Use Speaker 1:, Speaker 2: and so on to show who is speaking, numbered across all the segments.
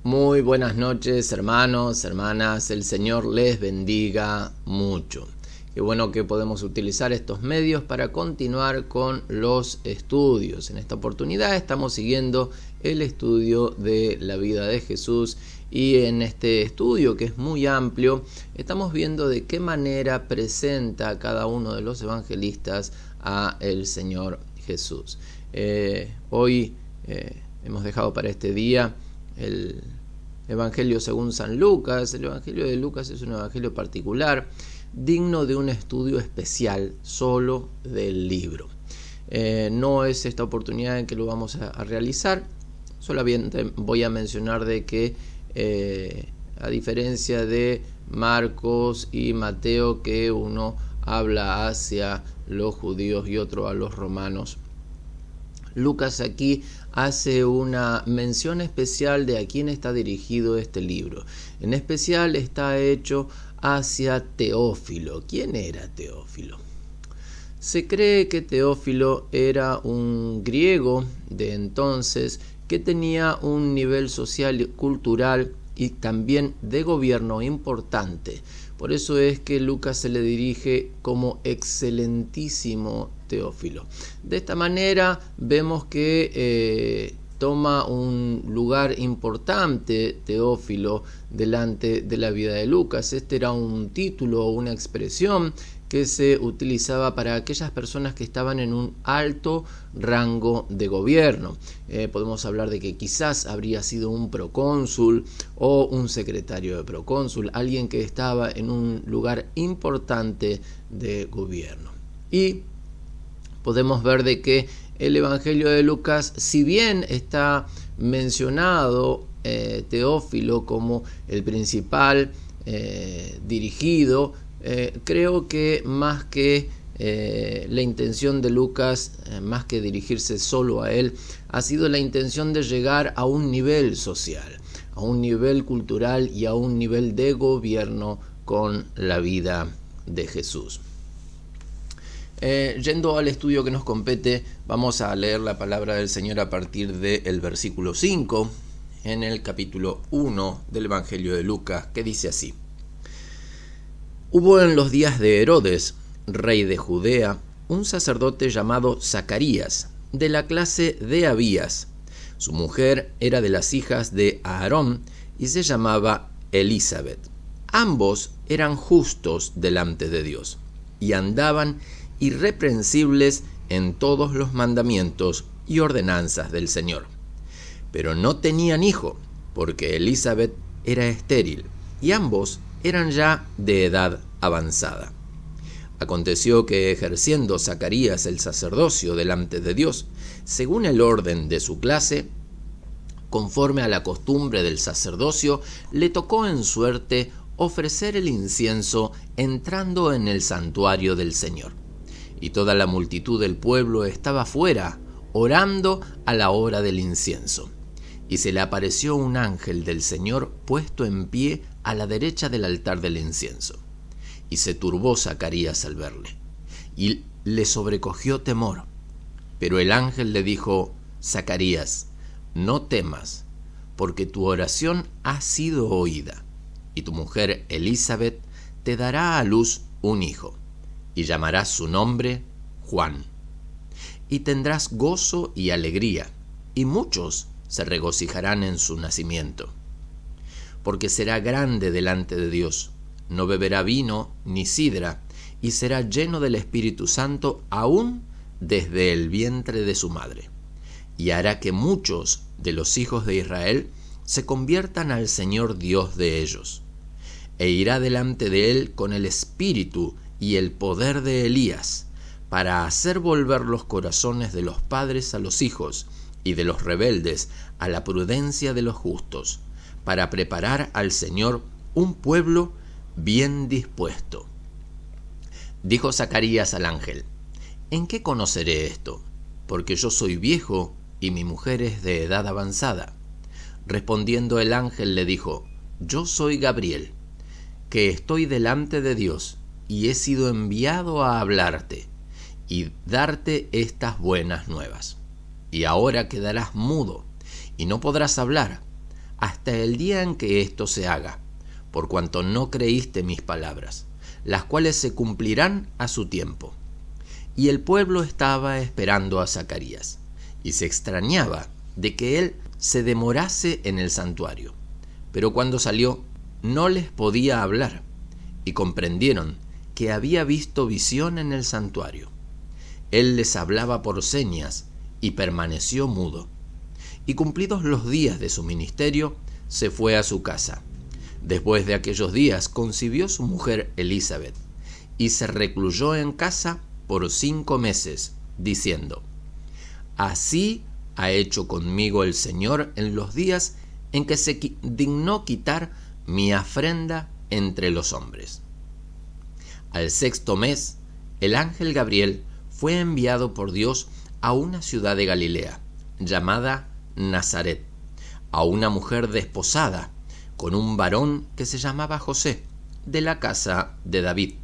Speaker 1: Muy buenas noches, hermanos, hermanas. El Señor les bendiga mucho. Qué bueno que podemos utilizar estos medios para continuar con los estudios. En esta oportunidad estamos siguiendo el estudio de la vida de Jesús y en este estudio, que es muy amplio, estamos viendo de qué manera presenta cada uno de los evangelistas a el Señor Jesús. Hoy hemos dejado para este día el Evangelio según San Lucas. El Evangelio de Lucas es un evangelio particular, digno de un estudio especial solo del libro. No es esta oportunidad en que lo vamos a realizar. Solamente voy a mencionar de que a diferencia de Marcos y Mateo, que uno habla hacia los judíos y otro a los romanos, Lucas aquí hace una mención especial de a quién está dirigido este libro. En especial está hecho hacia Teófilo. ¿Quién era Teófilo? Se cree que Teófilo era un griego de entonces que tenía un nivel social y cultural y también de gobierno importante. Por eso es que Lucas se le dirige como excelentísimo Teófilo. De esta manera vemos que toma un lugar importante Teófilo delante de la vida de Lucas. Este era un título o una expresión que se utilizaba para aquellas personas que estaban en un alto rango de gobierno. Podemos hablar de que quizás habría sido un procónsul o un secretario de procónsul, alguien que estaba en un lugar importante de gobierno. Y podemos ver de que el Evangelio de Lucas, si bien está mencionado Teófilo como el principal dirigido, creo que más que la intención de Lucas, más que dirigirse solo a él, ha sido la intención de llegar a un nivel social, a un nivel cultural y a un nivel de gobierno con la vida de Jesús. Yendo al estudio que nos compete, vamos a leer la palabra del Señor a partir del versículo 5 en el capítulo 1 del Evangelio de Lucas, que dice así: Hubo en los días de Herodes, rey de Judea, un sacerdote llamado Zacarías, de la clase de Abías. Su mujer era de las hijas de Aarón y se llamaba Elisabet. Ambos eran justos delante de Dios y andaban irreprensibles en todos los mandamientos y ordenanzas del Señor. Pero no tenían hijo, porque Elisabet era estéril, y ambos eran ya de edad avanzada. Aconteció que, ejerciendo Zacarías el sacerdocio delante de Dios, según el orden de su clase, conforme a la costumbre del sacerdocio, le tocó en suerte ofrecer el incienso entrando en el santuario del Señor. Y toda la multitud del pueblo estaba fuera, orando a la hora del incienso. Y se le apareció un ángel del Señor puesto en pie a la derecha del altar del incienso. Y se turbó Zacarías al verle, y le sobrecogió temor. Pero el ángel le dijo: Zacarías, no temas, porque tu oración ha sido oída, y tu mujer Elisabet te dará a luz un hijo, y llamarás su nombre Juan. Y tendrás gozo y alegría, y muchos se regocijarán en su nacimiento. Porque será grande delante de Dios, no beberá vino ni sidra, y será lleno del Espíritu Santo aún desde el vientre de su madre. Y hará que muchos de los hijos de Israel se conviertan al Señor Dios de ellos. E irá delante de él con el espíritu y el poder de Elías, para hacer volver los corazones de los padres a los hijos, y de los rebeldes a la prudencia de los justos, para preparar al Señor un pueblo bien dispuesto. Dijo Zacarías al ángel: ¿En qué conoceré esto? Porque yo soy viejo y mi mujer es de edad avanzada. Respondiendo el ángel le dijo: Yo soy Gabriel, que estoy delante de Dios, y he sido enviado a hablarte y darte estas buenas nuevas. Y ahora quedarás mudo, y no podrás hablar, hasta el día en que esto se haga, por cuanto no creíste mis palabras, las cuales se cumplirán a su tiempo. Y el pueblo estaba esperando a Zacarías, y se extrañaba de que él se demorase en el santuario. Pero cuando salió, no les podía hablar, y comprendieron que había visto visión en el santuario. Él les hablaba por señas, y permaneció mudo. Y cumplidos los días de su ministerio, se fue a su casa. Después de aquellos días concibió su mujer Elisabet, y se recluyó en casa por 5 meses, diciendo: Así ha hecho conmigo el Señor en los días en que se dignó quitar mi afrenta entre los hombres. Al 6º mes, el ángel Gabriel fue enviado por Dios a una ciudad de Galilea, llamada Nazaret, a una mujer desposada con un varón que se llamaba José, de la casa de David,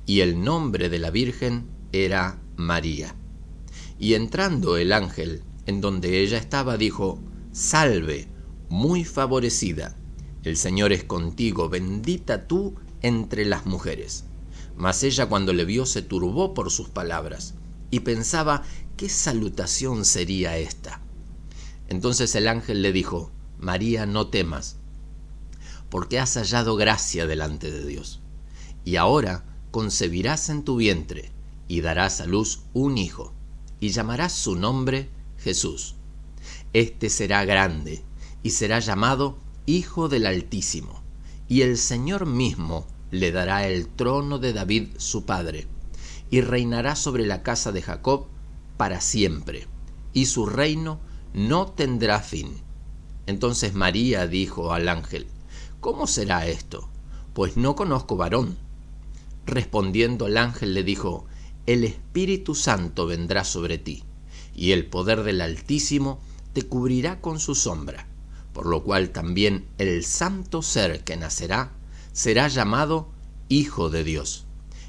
Speaker 1: y el nombre de la Virgen era María. Y entrando el ángel en donde ella estaba, dijo: Salve, muy favorecida, el Señor es contigo, bendita tú entre las mujeres. Mas ella, cuando le vio, se turbó por sus palabras, y pensaba: ¿qué salutación sería esta? Entonces el ángel le dijo: María, no temas, porque has hallado gracia delante de Dios. Y ahora concebirás en tu vientre, y darás a luz un hijo, y llamarás su nombre Jesús. Este será grande, y será llamado Hijo del Altísimo, y el Señor mismo le dará el trono de David su padre, y reinará sobre la casa de Jacob para siempre, y su reino no tendrá fin. Entonces María dijo al ángel: ¿Cómo será esto? Pues no conozco varón. Respondiendo el ángel le dijo: El Espíritu Santo vendrá sobre ti, y el poder del Altísimo te cubrirá con su sombra, por lo cual también el santo ser que nacerá será llamado Hijo de Dios.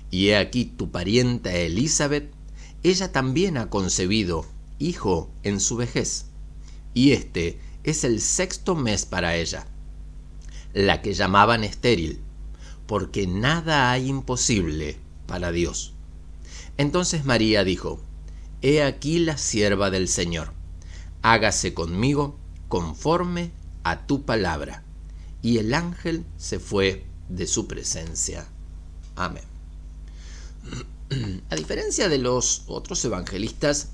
Speaker 1: Y he aquí tu parienta Elisabet, ella también ha concebido hijo en su vejez, y este es el 6º mes para ella, la que llamaban estéril, porque nada hay imposible para Dios. Entonces María dijo: He aquí la sierva del Señor, hágase conmigo conforme a tu palabra. Y el ángel se fue de su presencia. Amén. A diferencia de los otros evangelistas,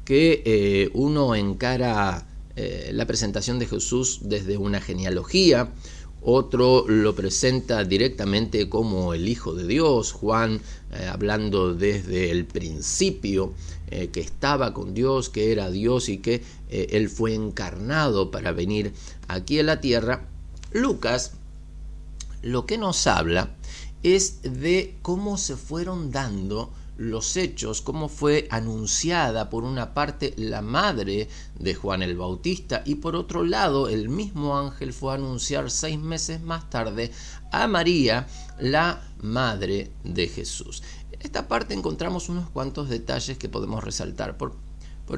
Speaker 1: que uno encara la presentación de Jesús desde una genealogía, otro lo presenta directamente como el Hijo de Dios, Juan hablando desde el principio, que estaba con Dios, que era Dios y que Él fue encarnado para venir aquí a la tierra. Lucas lo que nos habla es de cómo se fueron dando los hechos, cómo fue anunciada por una parte la madre de Juan el Bautista, y por otro lado el mismo ángel fue a anunciar 6 meses más tarde a María, la madre de Jesús. En esta parte encontramos unos cuantos detalles que podemos resaltar. Por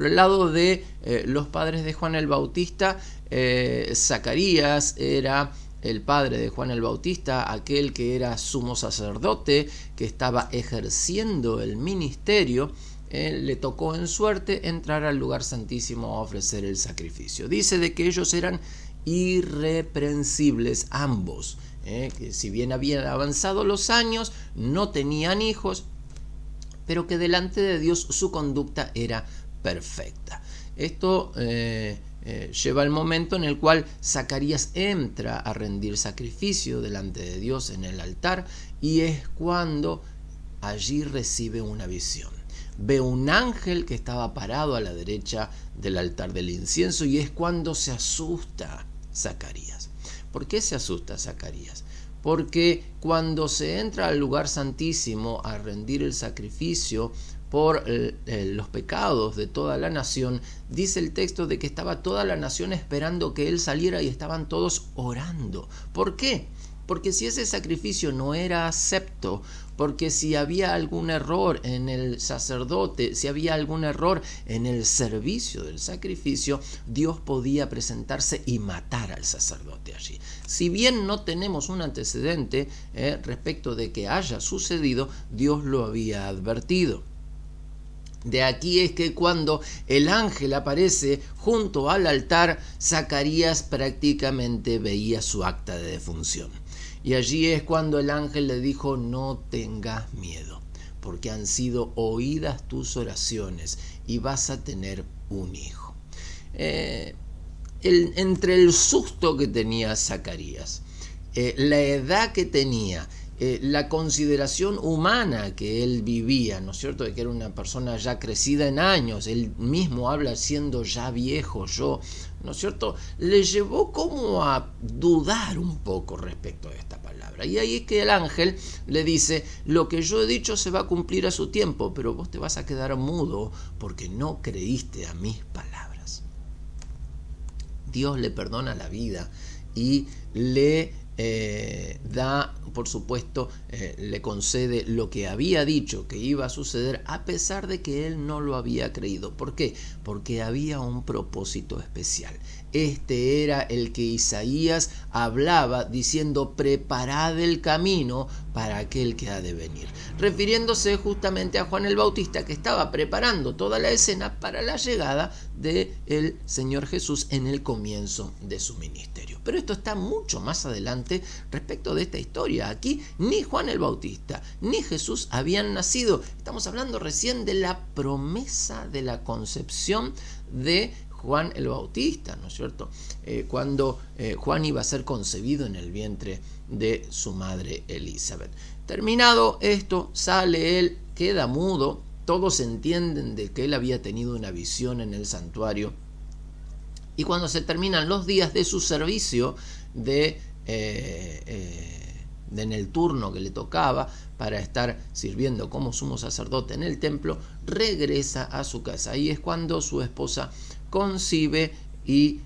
Speaker 1: el lado de los padres de Juan el Bautista, Zacarías era el padre de Juan el Bautista, aquel que era sumo sacerdote, que estaba ejerciendo el ministerio. Le tocó en suerte entrar al lugar santísimo a ofrecer el sacrificio. Dice de que ellos eran irreprensibles ambos, que si bien habían avanzado los años, no tenían hijos, pero que delante de Dios su conducta era perfecta. Esto lleva al momento en el cual Zacarías entra a rendir sacrificio delante de Dios en el altar, y es cuando allí recibe una visión. Ve un ángel que estaba parado a la derecha del altar del incienso, y es cuando se asusta Zacarías. ¿Por qué se asusta Zacarías? Porque cuando se entra al lugar santísimo a rendir el sacrificio por los pecados de toda la nación, dice el texto de que estaba toda la nación esperando que él saliera, y estaban todos orando. ¿Por qué? Porque si ese sacrificio no era acepto porque si había algún error en el sacerdote, si había algún error en el servicio del sacrificio, Dios podía presentarse y matar al sacerdote allí. Si bien no tenemos un antecedente respecto de que haya sucedido, Dios lo había advertido. De aquí es que cuando el ángel aparece junto al altar, Zacarías prácticamente veía su acta de defunción. Y allí es cuando el ángel le dijo: no tengas miedo, porque han sido oídas tus oraciones y vas a tener un hijo. Entre el susto que tenía Zacarías, la edad que tenía, la consideración humana que él vivía, ¿no es cierto?, de que era una persona ya crecida en años, él mismo habla siendo ya viejo yo, ¿no es cierto?, le llevó como a dudar un poco respecto a esta palabra. Y ahí es que el ángel le dice: lo que yo he dicho se va a cumplir a su tiempo, pero vos te vas a quedar mudo porque no creíste a mis palabras. Dios le perdona la vida y le da, por supuesto, le concede lo que había dicho que iba a suceder, a pesar de que él no lo había creído. ¿Por qué? Porque había un propósito especial. Este era el que Isaías hablaba diciendo: preparad el camino para aquel que ha de venir, refiriéndose justamente a Juan el Bautista, que estaba preparando toda la escena para la llegada del Señor Jesús en el comienzo de su ministerio. Pero esto está mucho más adelante respecto de esta historia. Aquí ni Juan el Bautista ni Jesús habían nacido. Estamos hablando recién de la promesa de la concepción de Juan el Bautista, ¿no es cierto? Cuando Juan iba a ser concebido en el vientre de su madre Elizabeth. Terminado esto, sale él, queda mudo. Todos entienden de que él había tenido una visión en el santuario. Y cuando se terminan los días de su servicio en el turno que le tocaba para estar sirviendo como sumo sacerdote en el templo, regresa a su casa. Ahí es cuando su esposa concibe y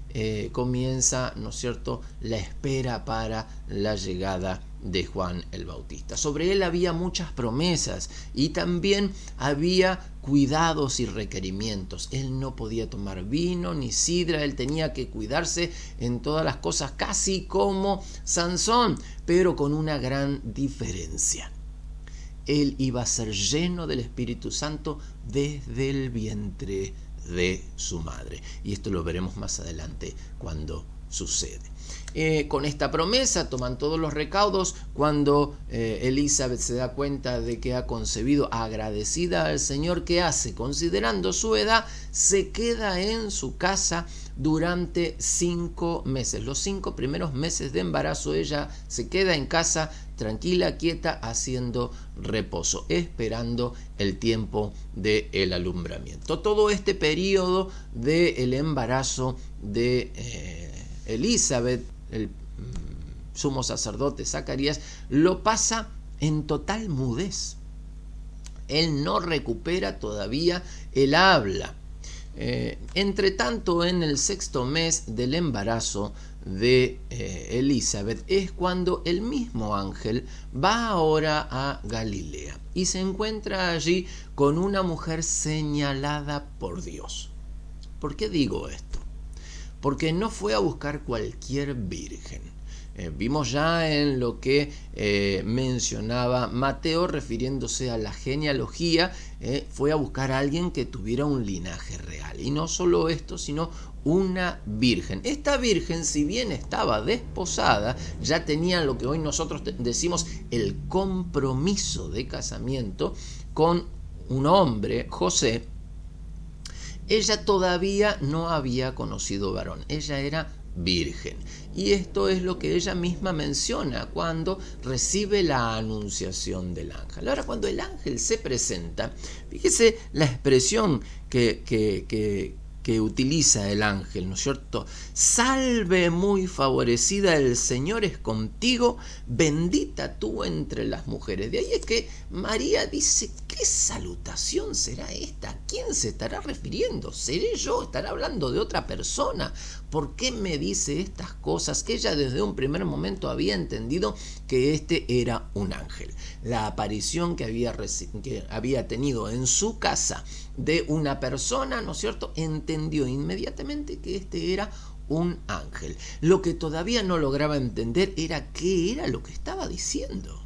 Speaker 1: comienza, ¿no es cierto?, la espera para la llegada de Juan el Bautista. Sobre él había muchas promesas y también había cuidados y requerimientos. Él no podía tomar vino ni sidra, él tenía que cuidarse en todas las cosas, casi como Sansón, pero con una gran diferencia. Él iba a ser lleno del Espíritu Santo desde el vientre de su madre. Y esto lo veremos más adelante cuando sucede. Con esta promesa toman todos los recaudos. Cuando Elizabeth se da cuenta de que ha concebido, agradecida al Señor, ¿qué hace? Considerando su edad, se queda en su casa durante 5 meses. Los 5 primeros meses de embarazo ella se queda en casa tranquila, quieta, haciendo reposo, esperando el tiempo del alumbramiento. Todo este periodo del embarazo de Elizabeth, el sumo sacerdote Zacarías, lo pasa en total mudez. Él no recupera todavía el habla. Entre tanto, en el 6º mes del embarazo de Elizabeth es cuando el mismo ángel va ahora a Galilea y se encuentra allí con una mujer señalada por Dios. ¿Por qué digo esto? Porque no fue a buscar cualquier virgen. Vimos ya en lo que mencionaba Mateo refiriéndose a la genealogía, fue a buscar a alguien que tuviera un linaje real. Y no solo esto, sino una virgen. Esta virgen, si bien estaba desposada, ya tenía lo que hoy nosotros decimos el compromiso de casamiento con un hombre, José. Ella todavía no había conocido varón, ella era virgen. Y esto es lo que ella misma menciona cuando recibe la anunciación del ángel. Ahora, cuando el ángel se presenta, fíjese la expresión que utiliza el ángel, ¿no es cierto? Salve muy favorecida, el Señor es contigo, bendita tú entre las mujeres. De ahí es que María dice: ¿qué salutación será esta? ¿A quién se estará refiriendo? ¿Seré yo? ¿Estará hablando de otra persona? ¿Por qué me dice estas cosas? Ella desde un primer momento había entendido que este era un ángel. La aparición que había tenido en su casa de una persona, ¿no es cierto?, entendió inmediatamente que este era un ángel. Lo que todavía no lograba entender era qué era lo que estaba diciendo.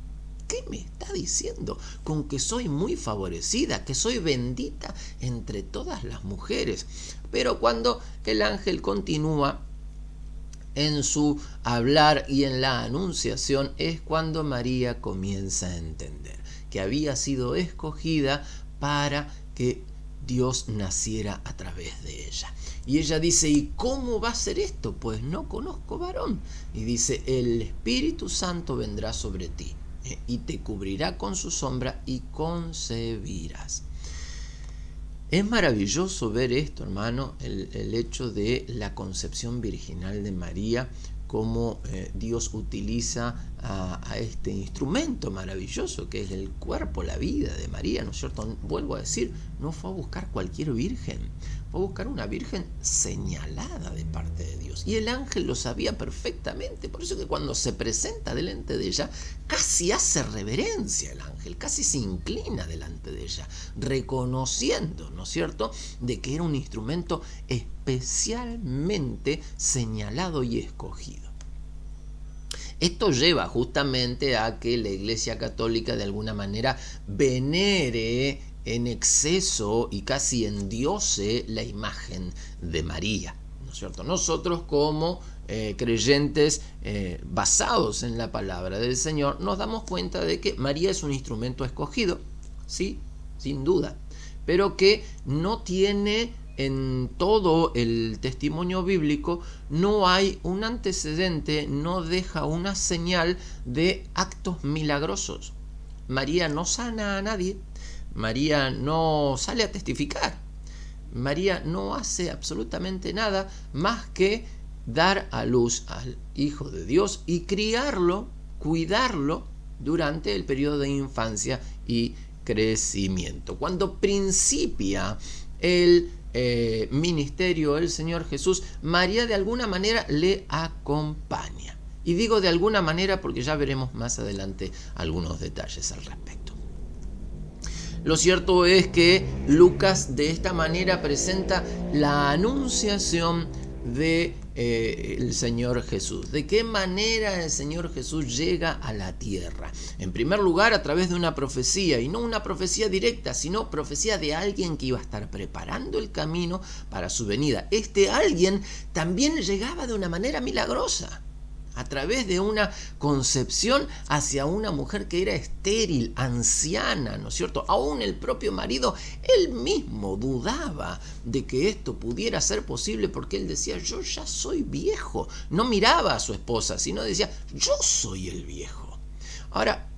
Speaker 1: ¿Qué me está diciendo? Con que soy muy favorecida, que soy bendita entre todas las mujeres. Pero cuando el ángel continúa en su hablar y en la anunciación, es cuando María comienza a entender que había sido escogida para que Dios naciera a través de ella. Y ella dice, ¿y cómo va a ser esto? Pues no conozco varón. Y dice, el Espíritu Santo vendrá sobre ti y te cubrirá con su sombra y concebirás. Es maravilloso ver esto, hermano, el hecho de la concepción virginal de María, cómo Dios utiliza a este instrumento maravilloso que es el cuerpo, la vida de María, ¿no es cierto? Vuelvo a decir, no fue a buscar cualquier virgen, fue a buscar una virgen señalada de parte de Dios. Y el ángel lo sabía perfectamente, por eso que cuando se presenta delante de ella, casi hace reverencia el ángel, casi se inclina delante de ella, reconociendo, ¿no es cierto?, de que era un instrumento especialmente señalado y escogido. Esto lleva justamente a que la Iglesia Católica de alguna manera venere en exceso y casi endiose la imagen de María, ¿no es cierto? Nosotros como creyentes basados en la palabra del Señor nos damos cuenta de que María es un instrumento escogido, sí, sin duda, pero que no tiene en todo el testimonio bíblico, no hay un antecedente, no deja una señal de actos milagrosos. María no sana a nadie, María no sale a testificar, María no hace absolutamente nada más que dar a luz al Hijo de Dios y criarlo, cuidarlo durante el periodo de infancia y crecimiento. Cuando principia el ministerio del Señor Jesús, María de alguna manera le acompaña. Y digo de alguna manera porque ya veremos más adelante algunos detalles al respecto. Lo cierto es que Lucas de esta manera presenta la anunciación de el Señor Jesús. ¿De qué manera el Señor Jesús llega a la tierra? En primer lugar, a través de una profecía, y no una profecía directa, sino profecía de alguien que iba a estar preparando el camino para su venida. Este alguien también llegaba de una manera milagrosa, a través de una concepción hacia una mujer que era estéril, anciana, ¿no es cierto? Aún el propio marido, él mismo dudaba de que esto pudiera ser posible porque él decía, yo ya soy viejo. No miraba a su esposa, sino decía, yo soy el viejo. Ahora,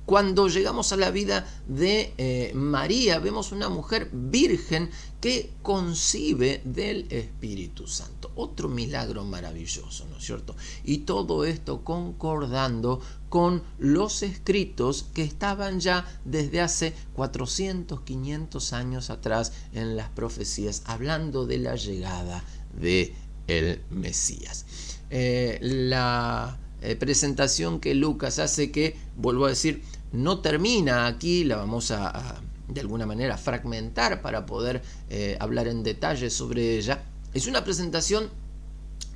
Speaker 1: cuando llegamos a la vida de María, vemos una mujer virgen que concibe del Espíritu Santo. Otro milagro maravilloso, ¿no es cierto? Y todo esto concordando con los escritos que estaban ya desde hace 400, 500 años atrás en las profecías, hablando de la llegada del Mesías. La presentación que Lucas hace, que, vuelvo a decir, no termina aquí, la vamos a de alguna manera fragmentar para poder hablar en detalle sobre ella. Es una presentación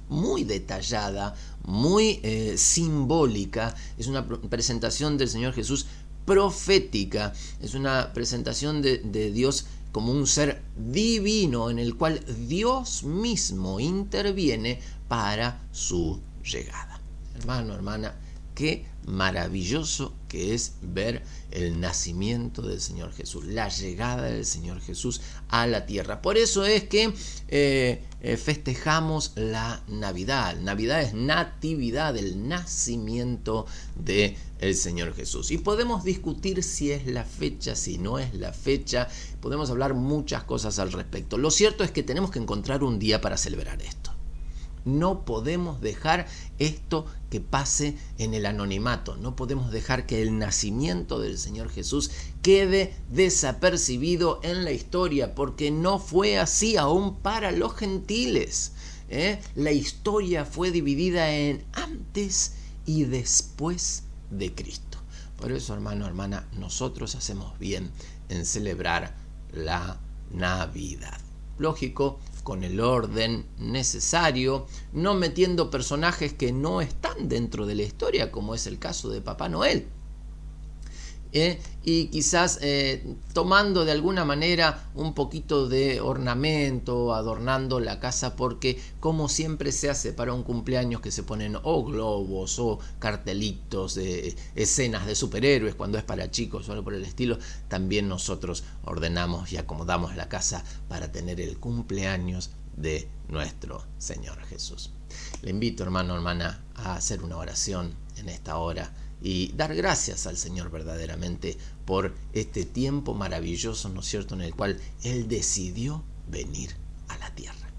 Speaker 1: muy detallada, muy simbólica, es una presentación del Señor Jesús profética, es una presentación de Dios como un ser divino en el cual Dios mismo interviene para su llegada. Hermano, hermana, qué maravilloso que es ver el nacimiento del Señor Jesús, la llegada del Señor Jesús a la tierra. Por eso es que festejamos la Navidad. Navidad es natividad, el nacimiento del Señor Jesús. Y podemos discutir si es la fecha, si no es la fecha. Podemos hablar muchas cosas al respecto. Lo cierto es que tenemos que encontrar un día para celebrar esto. No podemos dejar esto que pase en el anonimato. No podemos dejar que el nacimiento del Señor Jesús quede desapercibido en la historia, porque no fue así aún para los gentiles. La historia fue dividida en antes y después de Cristo. Por eso, hermano, hermana, nosotros hacemos bien en celebrar la Navidad. Lógico, con el orden necesario, no metiendo personajes que no están dentro de la historia, como es el caso de Papá Noel. Y quizás tomando de alguna manera un poquito de ornamento, adornando la casa, porque como siempre se hace para un cumpleaños que se ponen o globos o cartelitos de escenas de superhéroes cuando es para chicos o algo por el estilo, también nosotros ordenamos y acomodamos la casa para tener el cumpleaños de nuestro Señor Jesús. Le invito, hermano, hermana, a hacer una oración en esta hora y dar gracias al Señor verdaderamente por este tiempo maravilloso, ¿no es cierto?, en el cual Él decidió venir a la tierra.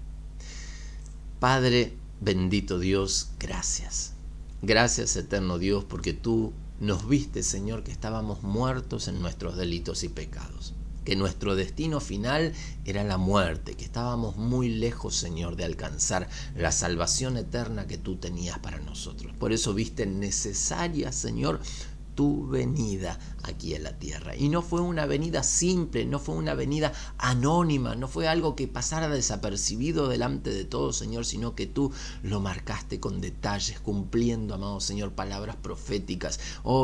Speaker 1: Padre, bendito Dios, gracias. Gracias, eterno Dios, porque tú nos viste, Señor, que estábamos muertos en nuestros delitos y pecados, que nuestro destino final era la muerte, que estábamos muy lejos, Señor, de alcanzar la salvación eterna que tú tenías para nosotros. Por eso viste necesaria, Señor, tu venida aquí a la tierra. Y no fue una venida simple, no fue una venida anónima, no fue algo que pasara desapercibido delante de todos, Señor, sino que tú lo marcaste con detalles, cumpliendo, amado Señor, palabras proféticas,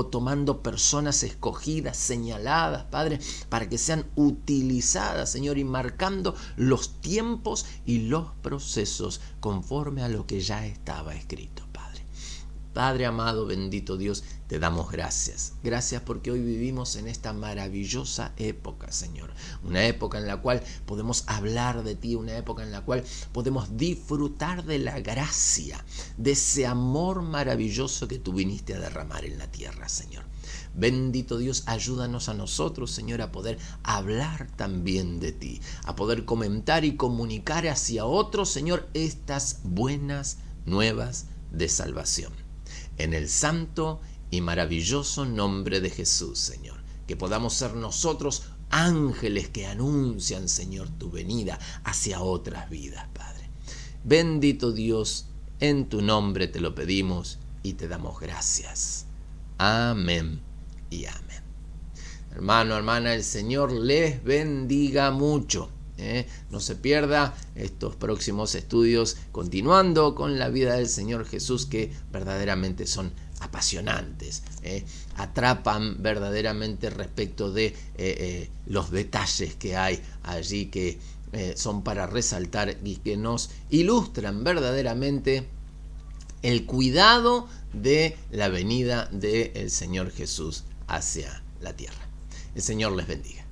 Speaker 1: tomando personas escogidas, señaladas, Padre, para que sean utilizadas, Señor, y marcando los tiempos y los procesos conforme a lo que ya estaba escrito, Padre. Padre amado, bendito Dios, te damos gracias. Gracias porque hoy vivimos en esta maravillosa época, Señor. Una época en la cual podemos hablar de ti, una época en la cual podemos disfrutar de la gracia, de ese amor maravilloso que tú viniste a derramar en la tierra, Señor. Bendito Dios, ayúdanos a nosotros, Señor, a poder hablar también de ti, a poder comentar y comunicar hacia otros, Señor, estas buenas nuevas de salvación. En el santo y maravilloso nombre de Jesús, Señor, que podamos ser nosotros ángeles que anuncian, Señor, tu venida hacia otras vidas, Padre. Bendito Dios, en tu nombre te lo pedimos y te damos gracias. Amén y amén. Hermano, hermana, el Señor les bendiga mucho. No se pierda estos próximos estudios continuando con la vida del Señor Jesús, que verdaderamente son apasionantes, atrapan verdaderamente respecto de los detalles que hay allí, que son para resaltar y que nos ilustran verdaderamente el cuidado de la venida del Señor Jesús hacia la tierra. El Señor les bendiga.